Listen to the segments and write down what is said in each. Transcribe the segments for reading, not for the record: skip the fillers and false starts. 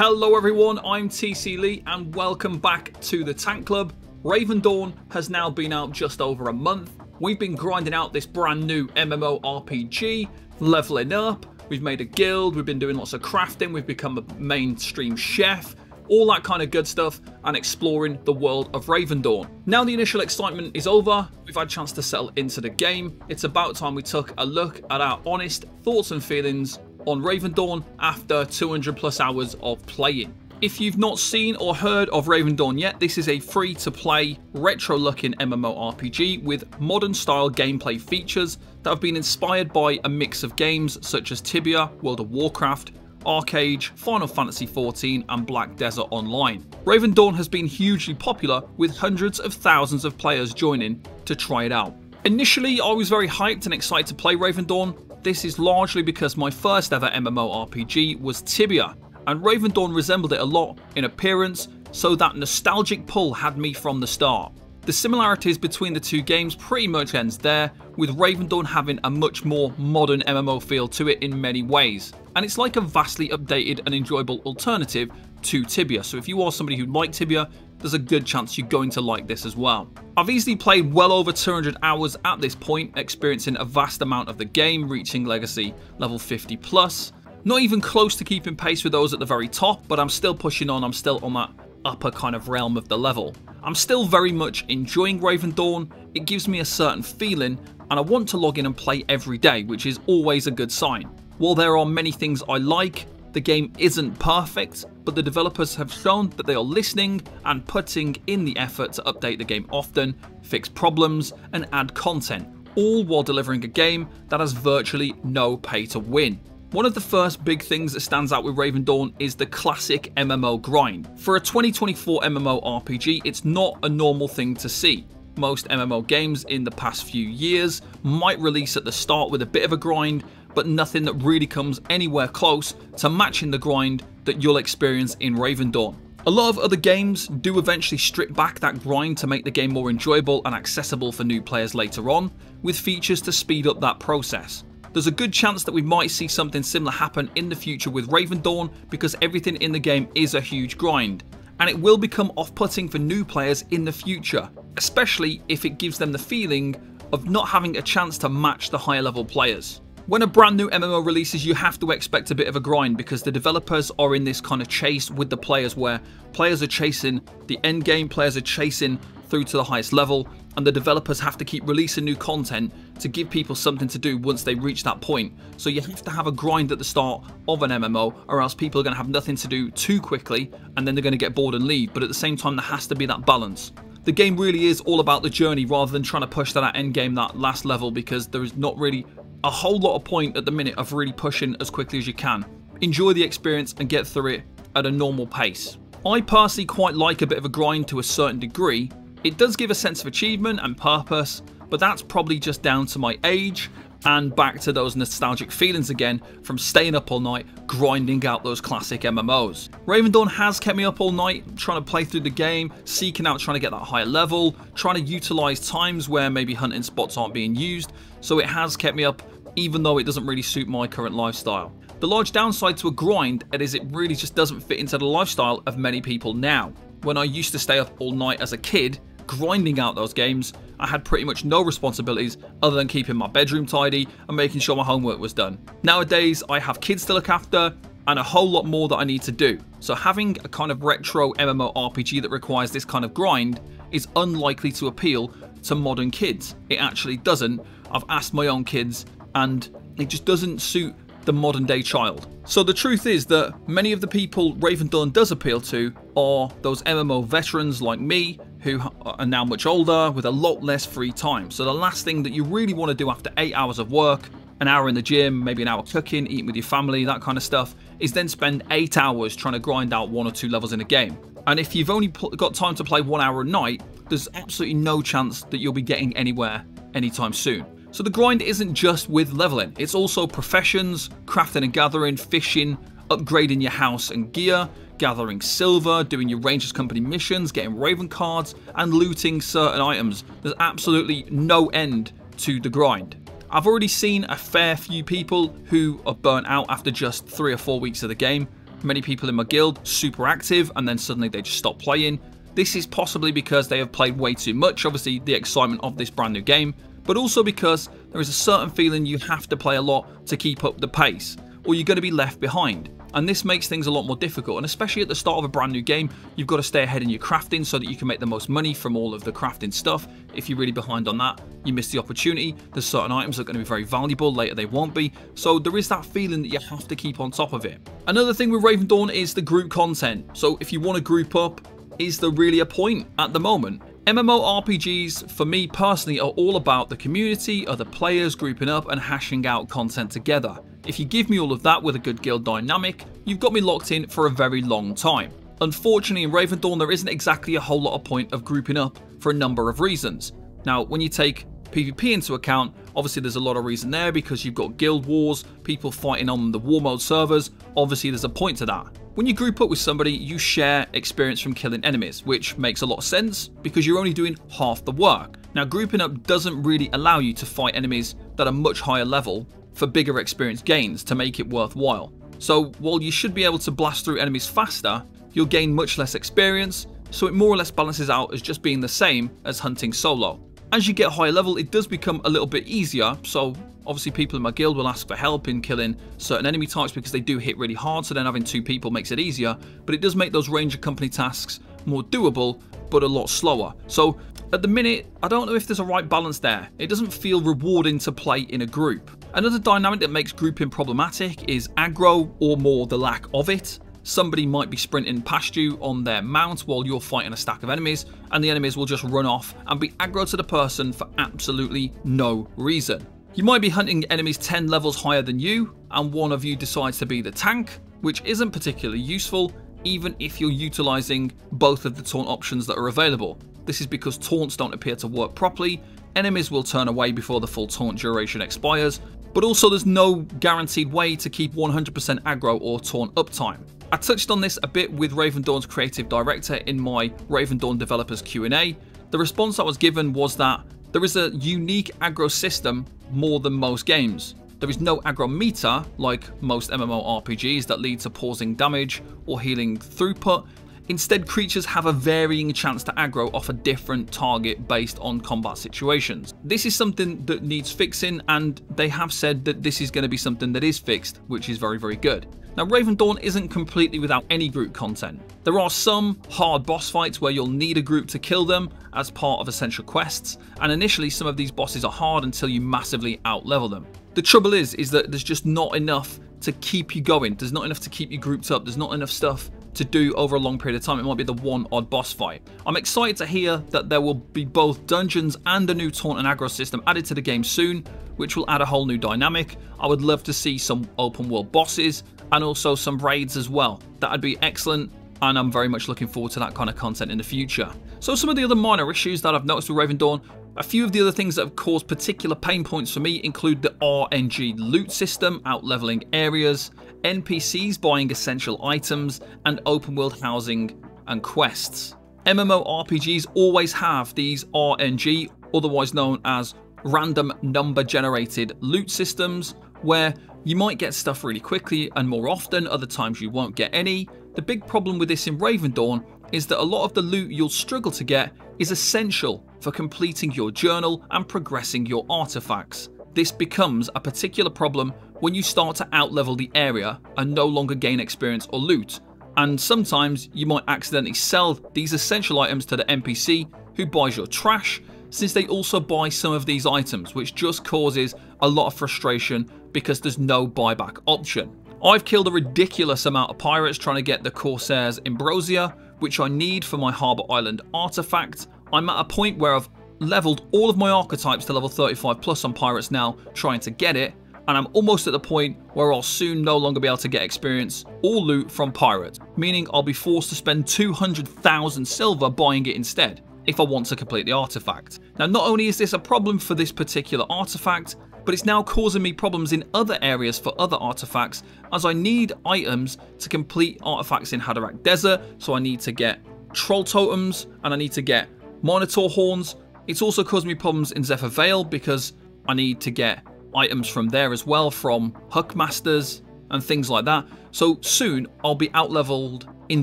Hello everyone, I'm TC Lee and welcome back to the Tank Club. Ravendawn has now been out just over a month. We've been grinding out this brand new MMORPG, leveling up, we've made a guild, we've been doing lots of crafting, we've become a mainstream chef, all that kind of good stuff, and exploring the world of Ravendawn. Now the initial excitement is over, we've had a chance to settle into the game. It's about time we took a look at our honest thoughts and feelings on Ravendawn after 200 plus hours of playing. If you've not seen or heard of Ravendawn yet, this is a free to play retro looking MMORPG with modern style gameplay features that have been inspired by a mix of games such as Tibia, World of Warcraft, Arcade, Final Fantasy XIV and Black Desert Online. Ravendawn has been hugely popular with hundreds of thousands of players joining to try it out. Initially I was very hyped and excited to play Ravendawn. This is largely because my first ever MMORPG was Tibia, and Ravendawn resembled it a lot in appearance, so that nostalgic pull had me from the start. The similarities between the two games pretty much ends there, with Ravendawn having a much more modern MMO feel to it in many ways, and it's like a vastly updated and enjoyable alternative to Tibia, so if you are somebody who liked Tibia, there's a good chance you're going to like this as well. I've easily played well over 200 hours at this point, experiencing a vast amount of the game, reaching legacy level 50 plus. Not even close to keeping pace with those at the very top, but I'm still pushing on, I'm still on that upper kind of realm of the level. I'm still very much enjoying Ravendawn, it gives me a certain feeling, and I want to log in and play every day, which is always a good sign. While there are many things I like, the game isn't perfect, but the developers have shown that they are listening and putting in the effort to update the game often, fix problems, and add content, all while delivering a game that has virtually no pay to win. One of the first big things that stands out with Ravendawn is the classic MMO grind. For a 2024 MMORPG, it's not a normal thing to see. Most MMO games in the past few years might release at the start with a bit of a grind, but nothing that really comes anywhere close to matching the grind that you'll experience in Ravendawn. A lot of other games do eventually strip back that grind to make the game more enjoyable and accessible for new players later on, with features to speed up that process. There's a good chance that we might see something similar happen in the future with Ravendawn, because everything in the game is a huge grind, and it will become off-putting for new players in the future, especially if it gives them the feeling of not having a chance to match the higher level players. When a brand new MMO releases, you have to expect a bit of a grind, because the developers are in this kind of chase with the players where players are chasing the end game, players are chasing through to the highest level, and the developers have to keep releasing new content to give people something to do once they reach that point. So you have to have a grind at the start of an MMO, or else people are going to have nothing to do too quickly and then they're going to get bored and leave. But at the same time, there has to be that balance. The game really is all about the journey rather than trying to push to that end game, that last level, because there is not really a whole lot of point at the minute of really pushing as quickly as you can. Enjoy the experience and get through it at a normal pace. I personally quite like a bit of a grind to a certain degree. It does give a sense of achievement and purpose, but that's probably just down to my age and back to those nostalgic feelings again from staying up all night grinding out those classic MMOs. Ravendawn has kept me up all night trying to play through the game, seeking out trying to get that higher level, trying to utilize times where maybe hunting spots aren't being used, so it has kept me up even though it doesn't really suit my current lifestyle. The large downside to a grind is it really just doesn't fit into the lifestyle of many people now. When I used to stay up all night as a kid, grinding out those games, I had pretty much no responsibilities other than keeping my bedroom tidy and making sure my homework was done. Nowadays, I have kids to look after and a whole lot more that I need to do. So having a kind of retro MMORPG that requires this kind of grind is unlikely to appeal to modern kids. It actually doesn't. I've asked my own kids and it just doesn't suit the modern day child. So the truth is that many of the people Ravendawn does appeal to are those MMO veterans like me, who are now much older with a lot less free time. So the last thing that you really want to do after 8 hours of work, an hour in the gym, maybe an hour cooking, eating with your family, that kind of stuff, is then spend 8 hours trying to grind out 1 or 2 levels in a game. And if you've only got time to play 1 hour a night, there's absolutely no chance that you'll be getting anywhere anytime soon. So the grind isn't just with leveling, it's also professions, crafting and gathering, fishing, upgrading your house and gear, gathering silver, doing your Rangers Company missions, getting Raven cards, and looting certain items. There's absolutely no end to the grind. I've already seen a fair few people who are burnt out after just 3 or 4 weeks of the game, many people in my guild super active and then suddenly they just stop playing. This is possibly because they have played way too much, obviously the excitement of this brand new game, but also because there is a certain feeling you have to play a lot to keep up the pace, or you're going to be left behind. And this makes things a lot more difficult, and especially at the start of a brand new game, you've got to stay ahead in your crafting so that you can make the most money from all of the crafting stuff. If you're really behind on that, you miss the opportunity. There's certain items that are going to be very valuable, later they won't be, so there is that feeling that you have to keep on top of it. Another thing with Ravendawn is the group content. So if you want to group up, is there really a point at the moment? MMORPGs, for me personally, are all about the community, other players grouping up and hashing out content together. If you give me all of that with a good guild dynamic, you've got me locked in for a very long time. Unfortunately, in Ravendawn, there isn't exactly a whole lot of point of grouping up for a number of reasons. Now, when you take PvP into account, obviously there's a lot of reason there because you've got guild wars, people fighting on the war mode servers. Obviously, there's a point to that. When you group up with somebody, you share experience from killing enemies, which makes a lot of sense because you're only doing half the work. Now, grouping up doesn't really allow you to fight enemies that are much higher level for bigger experience gains to make it worthwhile. So while you should be able to blast through enemies faster, you'll gain much less experience, so it more or less balances out as just being the same as hunting solo. As you get higher level, it does become a little bit easier, so obviously people in my guild will ask for help in killing certain enemy types because they do hit really hard, so then having 2 people makes it easier, but it does make those ranger company tasks more doable, but a lot slower. So at the minute, I don't know if there's a right balance there. It doesn't feel rewarding to play in a group. Another dynamic that makes grouping problematic is aggro, or more the lack of it. Somebody might be sprinting past you on their mount while you're fighting a stack of enemies, and the enemies will just run off and be aggro to the person for absolutely no reason. You might be hunting enemies 10 levels higher than you, and one of you decides to be the tank, which isn't particularly useful, even if you're utilizing both of the taunt options that are available. This is because taunts don't appear to work properly, enemies will turn away before the full taunt duration expires, but also there's no guaranteed way to keep 100% aggro or taunt uptime. I touched on this a bit with Ravendawn's creative director in my Ravendawn developers Q&A. The response I was given was that there is a unique aggro system more than most games. There is no aggro meter like most MMORPGs that lead to pausing damage or healing throughput. Instead, creatures have a varying chance to aggro off a different target based on combat situations. This is something that needs fixing, and they have said that this is going to be something that is fixed, which is very, very good. Now, Ravendawn isn't completely without any group content. There are some hard boss fights where you'll need a group to kill them as part of essential quests, and initially some of these bosses are hard until you massively outlevel them. The trouble is that there's just not enough to keep you going. There's not enough to keep you grouped up. There's not enough stuff to do over a long period of time. It might be the one odd boss fight. I'm excited to hear that there will be both dungeons and a new taunt and aggro system added to the game soon, which will add a whole new dynamic. I would love to see some open world bosses and also some raids as well. That'd be excellent, and I'm very much looking forward to that kind of content in the future. So some of the other minor issues that I've noticed with Ravendawn, a few of the other things that have caused particular pain points for me include the RNG loot system, out-leveling areas, NPCs buying essential items, and open world housing and quests. MMORPGs always have these RNG, otherwise known as random number generated loot systems, where you might get stuff really quickly and more often, other times you won't get any. The big problem with this in Ravendawn is that a lot of the loot you'll struggle to get is essential for completing your journal and progressing your artifacts. This becomes a particular problem when you start to outlevel the area and no longer gain experience or loot, and sometimes you might accidentally sell these essential items to the NPC who buys your trash, since they also buy some of these items, which just causes a lot of frustration because there's no buyback option. I've killed a ridiculous amount of pirates trying to get the Corsair's Ambrosia, which I need for my Harbour Island artifact. I'm at a point where I've leveled all of my archetypes to level 35 plus on pirates now, trying to get it, and I'm almost at the point where I'll soon no longer be able to get experience or loot from pirates, meaning I'll be forced to spend 200,000 silver buying it instead if I want to complete the artifact. Now, not only is this a problem for this particular artifact, but it's now causing me problems in other areas for other artifacts, as I need items to complete artifacts in Haderach Desert, so I need to get troll totems and I need to get minotaur horns. It's also caused me problems in Zephyr Vale because I need to get items from there as well, from Huckmasters, and things like that. So soon I'll be out-leveled in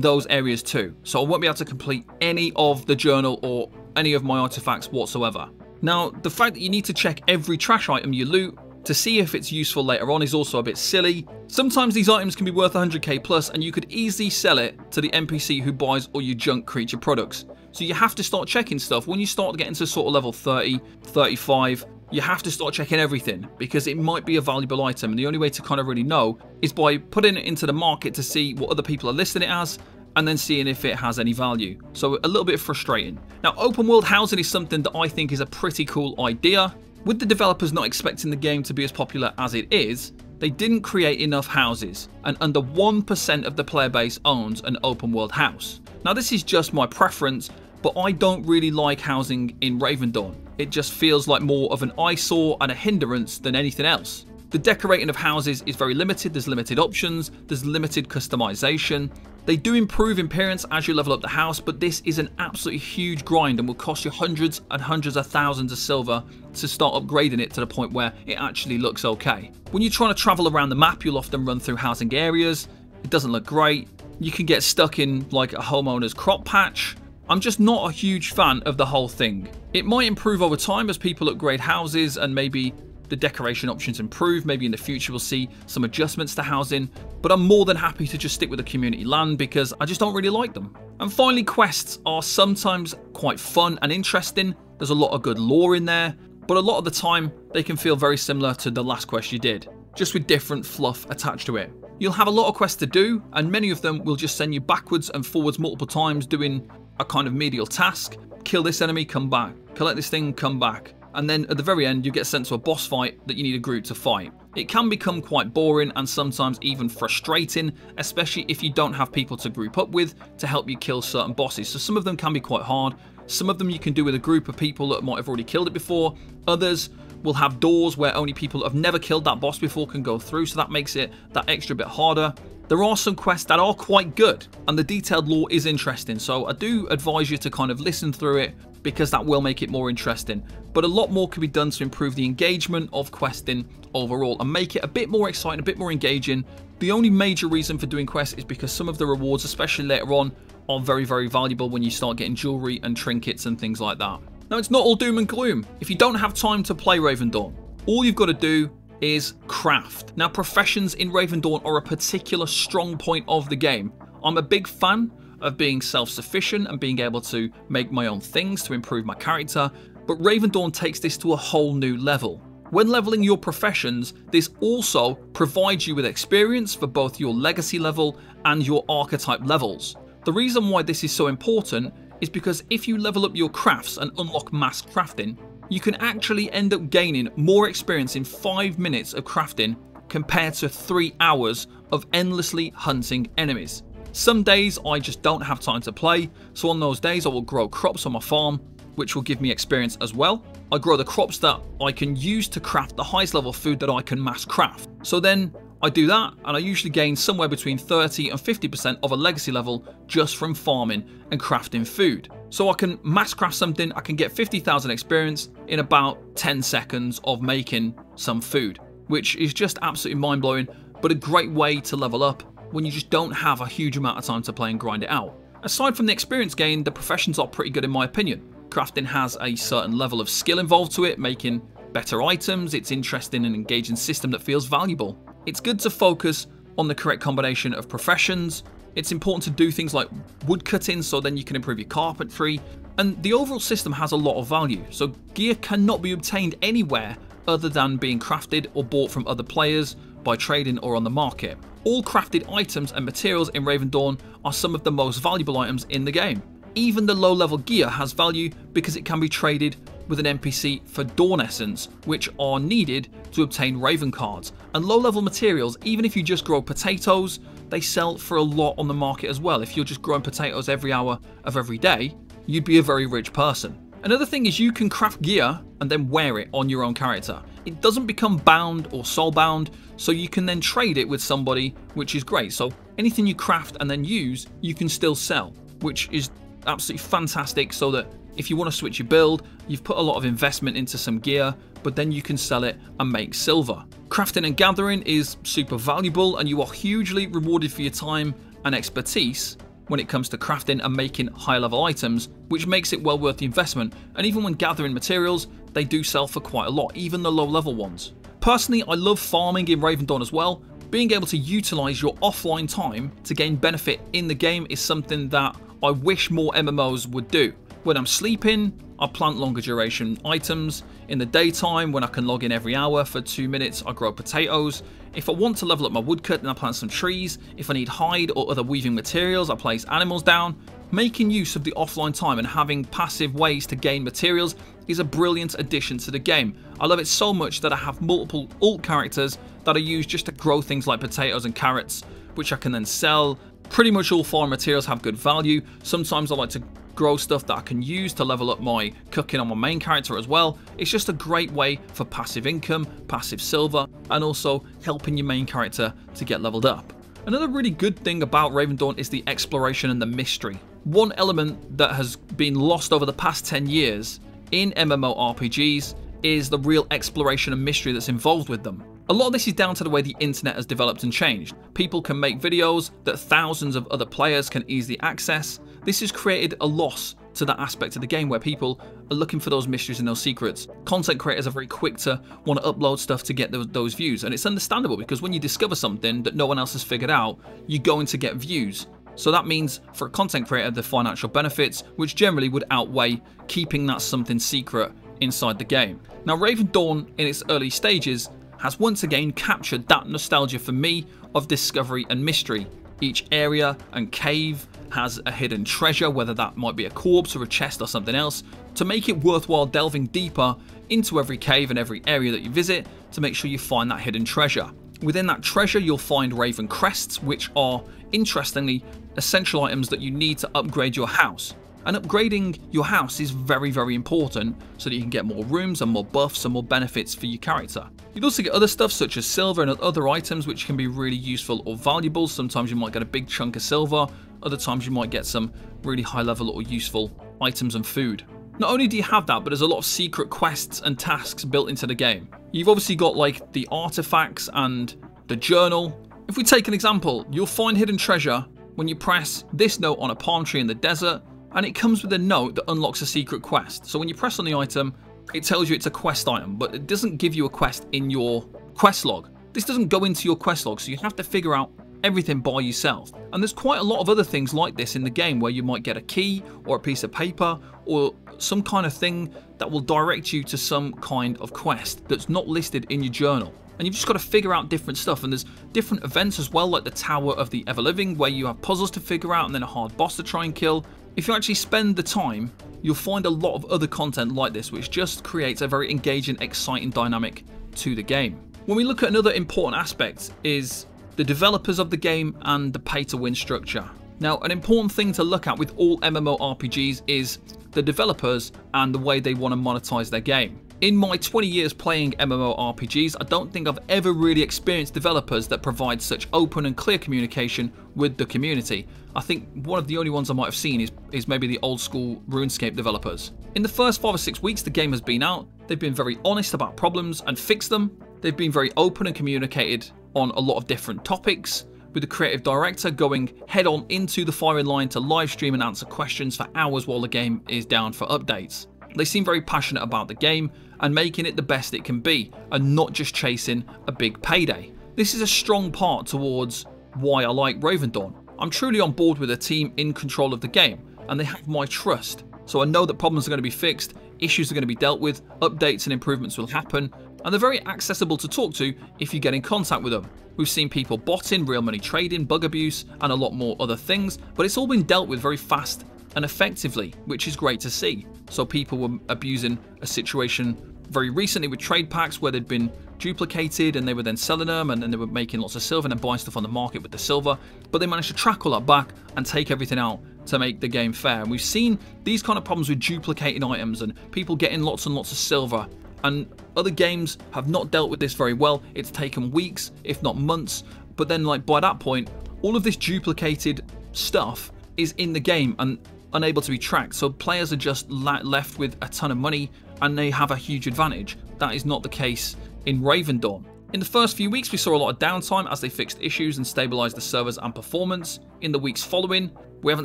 those areas too. So I won't be able to complete any of the journal or any of my artifacts whatsoever. Now, the fact that you need to check every trash item you loot to see if it's useful later on is also a bit silly. Sometimes these items can be worth 100k plus and you could easily sell it to the NPC who buys all your junk creature products. So you have to start checking stuff. When you start getting to sort of level 30, 35, you have to start checking everything because it might be a valuable item, and the only way to kind of really know is by putting it into the market to see what other people are listing it as and then seeing if it has any value. So a little bit frustrating. Now, open world housing is something that I think is a pretty cool idea. With the developers not expecting the game to be as popular as it is, they didn't create enough houses, and under 1% of the player base owns an open world house. Now, this is just my preference, but I don't really like housing in Ravendawn. It just feels like more of an eyesore and a hindrance than anything else. The decorating of houses is very limited, there's limited options, there's limited customization. They do improve in appearance as you level up the house, but this is an absolutely huge grind and will cost you hundreds and hundreds of thousands of silver to start upgrading it to the point where it actually looks okay. When you're trying to travel around the map, you'll often run through housing areas. It doesn't look great. You can get stuck in like a homeowner's crop patch. I'm just not a huge fan of the whole thing. It might improve over time as people upgrade houses and maybe the decoration options improve. Maybe in the future we'll see some adjustments to housing, but I'm more than happy to just stick with the community land because I just don't really like them. And finally, quests are sometimes quite fun and interesting. There's a lot of good lore in there, but a lot of the time they can feel very similar to the last quest you did, just with different fluff attached to it. You'll have a lot of quests to do, and many of them will just send you backwards and forwards multiple times doing a kind of medial task. Kill this enemy, come back. Collect this thing, come back. And then at the very end, you get sent to a boss fight that you need a group to fight. It can become quite boring and sometimes even frustrating, especially if you don't have people to group up with to help you kill certain bosses. So some of them can be quite hard. Some of them you can do with a group of people that might have already killed it before. Others will have doors where only people that have never killed that boss before can go through, so that makes it that extra bit harder. There are some quests that are quite good, and the detailed lore is interesting, so I do advise you to kind of listen through it because that will make it more interesting. But a lot more can be done to improve the engagement of questing overall and make it a bit more exciting, a bit more engaging. The only major reason for doing quests is because some of the rewards, especially later on, are very, very valuable when you start getting jewelry and trinkets and things like that. Now, it's not all doom and gloom. If you don't have time to play Ravendawn, all you've got to do is craft. Now, professions in Ravendawn are a particular strong point of the game. I'm a big fan of being self-sufficient and being able to make my own things to improve my character, but Ravendawn takes this to a whole new level. When leveling your professions, this also provides you with experience for both your legacy level and your archetype levels. The reason why this is so important is because if you level up your crafts and unlock mass crafting, you can actually end up gaining more experience in 5 minutes of crafting compared to 3 hours of endlessly hunting enemies. Some days I just don't have time to play, so on those days I will grow crops on my farm, which will give me experience as well. I grow the crops that I can use to craft the highest level food that I can mass craft. So then I do that, and I usually gain somewhere between 30 and 50% of a legacy level just from farming and crafting food. So I can mass craft something, I can get 50,000 experience in about 10 seconds of making some food, which is just absolutely mind-blowing, but a great way to level up when you just don't have a huge amount of time to play and grind it out. Aside from the experience gain, the professions are pretty good in my opinion. Crafting has a certain level of skill involved to it, making better items. It's interesting and engaging system that feels valuable. It's good to focus on the correct combination of professions. It's important to do things like wood cutting so then you can improve your carpentry. And the overall system has a lot of value. So gear cannot be obtained anywhere other than being crafted or bought from other players by trading or on the market. All crafted items and materials in Ravendawn are some of the most valuable items in the game. Even the low level gear has value because it can be traded with an NPC for Dawn Essence, which are needed to obtain Raven cards. And low level materials, even if you just grow potatoes, they sell for a lot on the market as well. If you're just growing potatoes every hour of every day, you'd be a very rich person. Another thing is you can craft gear and then wear it on your own character. It doesn't become bound or soul bound, so you can then trade it with somebody, which is great. So anything you craft and then use, you can still sell, which is absolutely fantastic, so that if you want to switch your build, you've put a lot of investment into some gear, but then you can sell it and make silver. Crafting and gathering is super valuable, and you are hugely rewarded for your time and expertise when it comes to crafting and making high level items, which makes it well worth the investment. And even when gathering materials, they do sell for quite a lot, even the low level ones. Personally, I love farming in Ravendawn as well. Being able to utilize your offline time to gain benefit in the game is something that I wish more MMOs would do. When I'm sleeping, I plant longer duration items. In the daytime, when I can log in every hour for 2 minutes, I grow potatoes. If I want to level up my woodcut, then I plant some trees. If I need hide or other weaving materials, I place animals down. Making use of the offline time and having passive ways to gain materials is a brilliant addition to the game. I love it so much that I have multiple alt characters that I use just to grow things like potatoes and carrots, which I can then sell. Pretty much all farm materials have good value. Sometimes I like to grow stuff that I can use to level up my cooking on my main character as well. It's just a great way for passive income, passive silver, and also helping your main character to get leveled up. Another really good thing about Ravendawn is the exploration and the mystery. One element that has been lost over the past 10 years in MMORPGs is the real exploration and mystery that's involved with them. A lot of this is down to the way the internet has developed and changed. People can make videos that thousands of other players can easily access. This has created a loss to that aspect of the game where people are looking for those mysteries and those secrets. Content creators are very quick to want to upload stuff to get those views, and it's understandable because when you discover something that no one else has figured out, you're going to get views. So that means for a content creator the financial benefits, which generally would outweigh keeping that something secret inside the game. Now Ravendawn in its early stages has once again captured that nostalgia for me of discovery and mystery. Each area and cave has a hidden treasure, whether that might be a corpse or a chest or something else, to make it worthwhile delving deeper into every cave and every area that you visit to make sure you find that hidden treasure. Within that treasure you'll find Raven crests, which are interestingly essential items that you need to upgrade your house. And upgrading your house is very, very important so that you can get more rooms and more buffs and more benefits for your character. You'd also get other stuff such as silver and other items which can be really useful or valuable. Sometimes you might get a big chunk of silver, other times you might get some really high level or useful items and food. Not only do you have that, but there's a lot of secret quests and tasks built into the game. You've obviously got like the artifacts and the journal. If we take an example, you'll find hidden treasure when you press this note on a palm tree in the desert, and it comes with a note that unlocks a secret quest. So when you press on the item, it tells you it's a quest item, but it doesn't give you a quest in your quest log. This doesn't go into your quest log, so you have to figure out everything by yourself. And there's quite a lot of other things like this in the game where you might get a key or a piece of paper or some kind of thing that will direct you to some kind of quest that's not listed in your journal. And you've just got to figure out different stuff, and there's different events as well, like the Tower of the Ever-Living, where you have puzzles to figure out and then a hard boss to try and kill. If you actually spend the time, you'll find a lot of other content like this, which just creates a very engaging, exciting dynamic to the game. When we look at another important aspect is the developers of the game and the pay-to-win structure. Now, an important thing to look at with all MMORPGs is the developers and the way they want to monetize their game. In my 20 years playing MMORPGs, I don't think I've ever really experienced developers that provide such open and clear communication with the community. I think one of the only ones I might have seen is maybe the old school RuneScape developers. In the first 5 or 6 weeks the game has been out, they've been very honest about problems and fixed them. They've been very open and communicated on a lot of different topics, with the creative director going head on into the firing line to live stream and answer questions for hours while the game is down for updates. They seem very passionate about the game and making it the best it can be, and not just chasing a big payday. This is a strong part towards why I like Ravendawn. I'm truly on board with a team in control of the game, and they have my trust. So I know that problems are going to be fixed, issues are going to be dealt with, updates and improvements will happen, and they're very accessible to talk to if you get in contact with them. We've seen people botting, real money trading, bug abuse, and a lot more other things, but it's all been dealt with very fast and effectively, which is great to see. So people were abusing a situation very recently with trade packs where they'd been duplicated and they were then selling them, and then they were making lots of silver and then buying stuff on the market with the silver, but they managed to track all that back and take everything out to make the game fair. And we've seen these kind of problems with duplicating items and people getting lots and lots of silver, and other games have not dealt with this very well. It's taken weeks, if not months, but then like by that point, all of this duplicated stuff is in the game and unable to be tracked, so players are just left with a ton of money and they have a huge advantage. That is not the case in Ravendawn. In the first few weeks we saw a lot of downtime as they fixed issues and stabilised the servers and performance. In the weeks following we haven't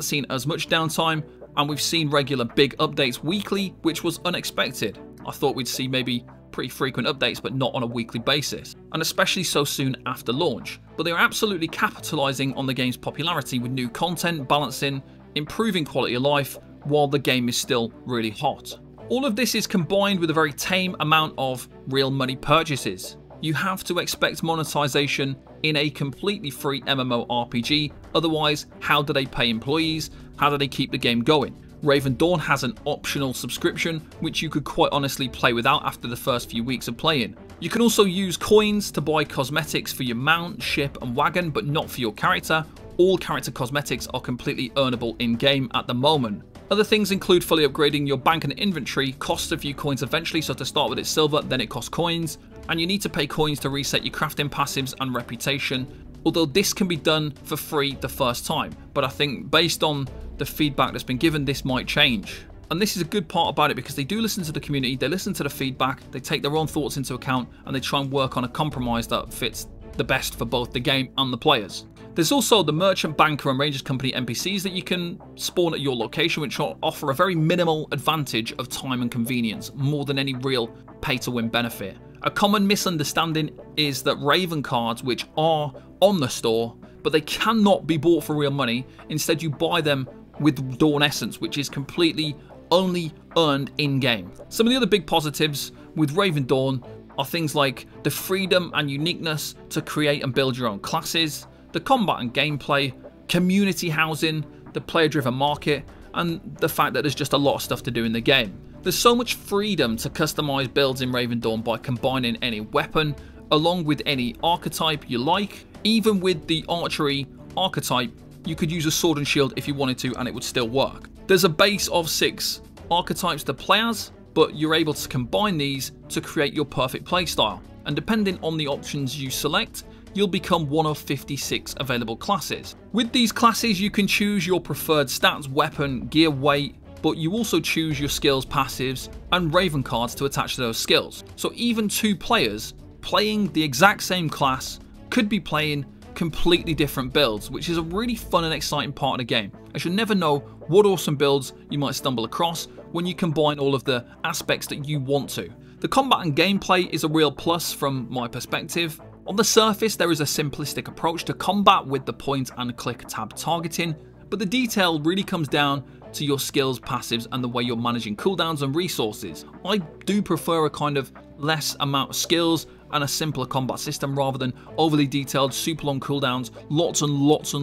seen as much downtime, and we've seen regular big updates weekly, which was unexpected. I thought we'd see maybe pretty frequent updates but not on a weekly basis, and especially so soon after launch. But they are absolutely capitalising on the game's popularity with new content, balancing, improving quality of life while the game is still really hot. All of this is combined with a very tame amount of real money purchases. You have to expect monetization in a completely free MMORPG, otherwise how do they pay employees, how do they keep the game going? Ravendawn has an optional subscription which you could quite honestly play without after the first few weeks of playing. You can also use coins to buy cosmetics for your mount, ship and wagon, but not for your character. All character cosmetics are completely earnable in-game at the moment. Other things include fully upgrading your bank and inventory, costs a few coins eventually, so to start with it's silver, then it costs coins, and you need to pay coins to reset your crafting passives and reputation, although this can be done for free the first time, but I think based on the feedback that's been given, this might change. And this is a good part about it because they do listen to the community, they listen to the feedback, they take their own thoughts into account, and they try and work on a compromise that fits the best for both the game and the players. There's also the merchant, banker and rangers company NPCs that you can spawn at your location, which offer a very minimal advantage of time and convenience, more than any real pay to win benefit. A common misunderstanding is that Raven cards, which are on the store, but they cannot be bought for real money. Instead you buy them with Dawn Essence, which is completely only earned in-game. Some of the other big positives with Ravendawn are things like the freedom and uniqueness to create and build your own classes, the combat and gameplay, community housing, the player-driven market, and the fact that there's just a lot of stuff to do in the game. There's so much freedom to customize builds in Ravendawn by combining any weapon along with any archetype you like. Even with the archery archetype, you could use a sword and shield if you wanted to and it would still work. There's a base of 6 archetypes to play as, but you're able to combine these to create your perfect playstyle. And depending on the options you select, you'll become one of 56 available classes. With these classes, you can choose your preferred stats, weapon, gear, weight, but you also choose your skills, passives, and Raven cards to attach to those skills. So even 2 players playing the exact same class could be playing completely different builds, which is a really fun and exciting part of the game, as you'll never know what awesome builds you might stumble across when you combine all of the aspects that you want to. The combat and gameplay is a real plus from my perspective. On the surface, there is a simplistic approach to combat with the point and click tab targeting, but the detail really comes down to your skills, passives, and the way you're managing cooldowns and resources. I do prefer a kind of less amount of skills and a simpler combat system rather than overly detailed, super long cooldowns, lots and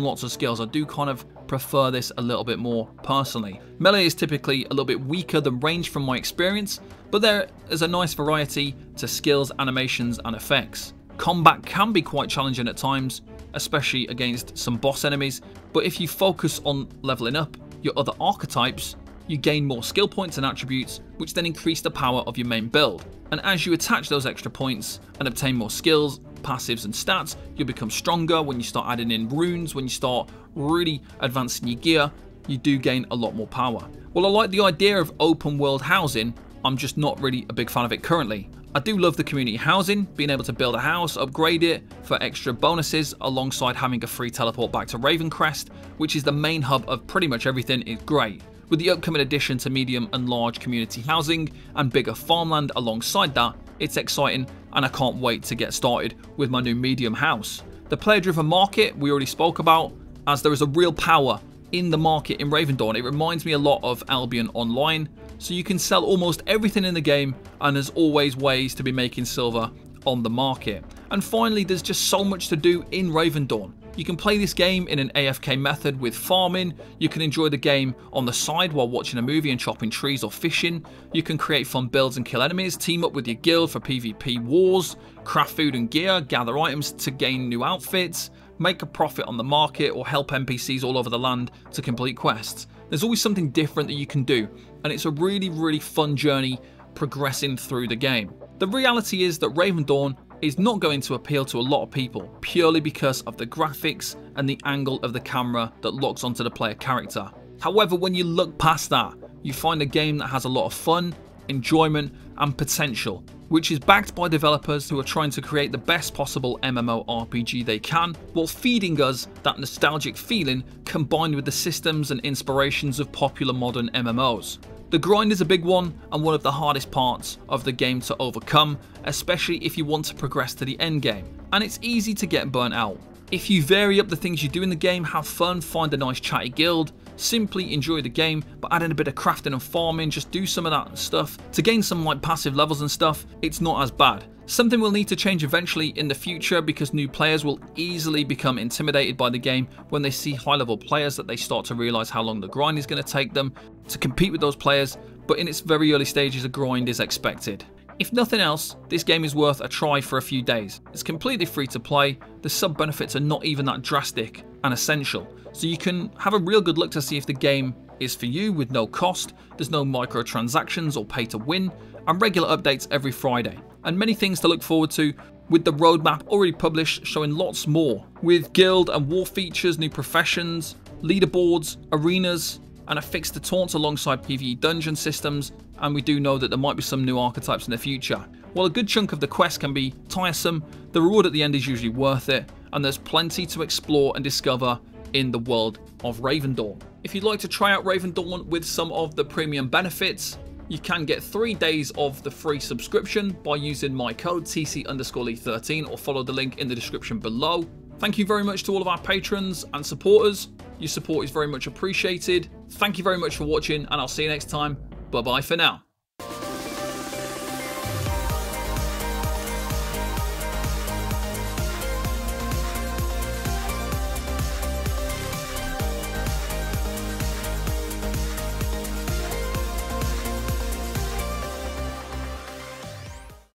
lots of skills. I do kind of prefer this a little bit more personally. Melee is typically a little bit weaker than range from my experience, but there is a nice variety to skills, animations, and effects. Combat can be quite challenging at times, especially against some boss enemies, but if you focus on leveling up your other archetypes, you gain more skill points and attributes, which then increase the power of your main build. And as you attach those extra points and obtain more skills, passives and stats, you'll become stronger. When you start adding in runes, when you start really advancing your gear, you do gain a lot more power. Well, I like the idea of open world housing, I'm just not really a big fan of it currently. I do love the community housing, being able to build a house, upgrade it for extra bonuses, alongside having a free teleport back to Ravencrest, which is the main hub of pretty much everything, is great. With the upcoming addition to medium and large community housing and bigger farmland alongside that, it's exciting and I can't wait to get started with my new medium house. The player-driven market we already spoke about, as there is a real power in the market in Ravendawn. It reminds me a lot of Albion Online, so you can sell almost everything in the game and there's always ways to be making silver on the market. And finally, there's just so much to do in Ravendawn. You can play this game in an AFK method with farming, you can enjoy the game on the side while watching a movie and chopping trees or fishing, you can create fun builds and kill enemies, team up with your guild for PvP wars, craft food and gear, gather items to gain new outfits, make a profit on the market, or help NPCs all over the land to complete quests. There's always something different that you can do, and it's a really fun journey progressing through the game. The reality is that Ravendawn is not going to appeal to a lot of people purely because of the graphics and the angle of the camera that locks onto the player character. However, when you look past that, you find a game that has a lot of fun, enjoyment and potential, which is backed by developers who are trying to create the best possible MMORPG they can, while feeding us that nostalgic feeling combined with the systems and inspirations of popular modern MMOs. The grind is a big one and one of the hardest parts of the game to overcome, especially if you want to progress to the end game, and it's easy to get burnt out. If you vary up the things you do in the game, have fun, find a nice chatty guild, simply enjoy the game, but add in a bit of crafting and farming, just do some of that stuff to gain some like passive levels and stuff, it's not as bad. Something will need to change eventually in the future because new players will easily become intimidated by the game when they see high level players, that they start to realise how long the grind is going to take them to compete with those players, but in its very early stages a grind is expected. If nothing else, this game is worth a try for a few days. It's completely free to play, the sub benefits are not even that drastic and essential, so you can have a real good look to see if the game is for you with no cost. There's no microtransactions or pay to win, and regular updates every Friday. And many things to look forward to, with the roadmap already published showing lots more, with guild and war features, new professions, leaderboards, arenas, and a fix to taunts alongside PvE dungeon systems, and we do know that there might be some new archetypes in the future. While a good chunk of the quest can be tiresome, the reward at the end is usually worth it, and there's plenty to explore and discover in the world of Ravendawn. If you'd like to try out Ravendawn with some of the premium benefits, you can get 3 days of the free subscription by using my code TC_Lee13 or follow the link in the description below. Thank you very much to all of our patrons and supporters. Your support is very much appreciated. Thank you very much for watching, and I'll see you next time. Bye bye for now.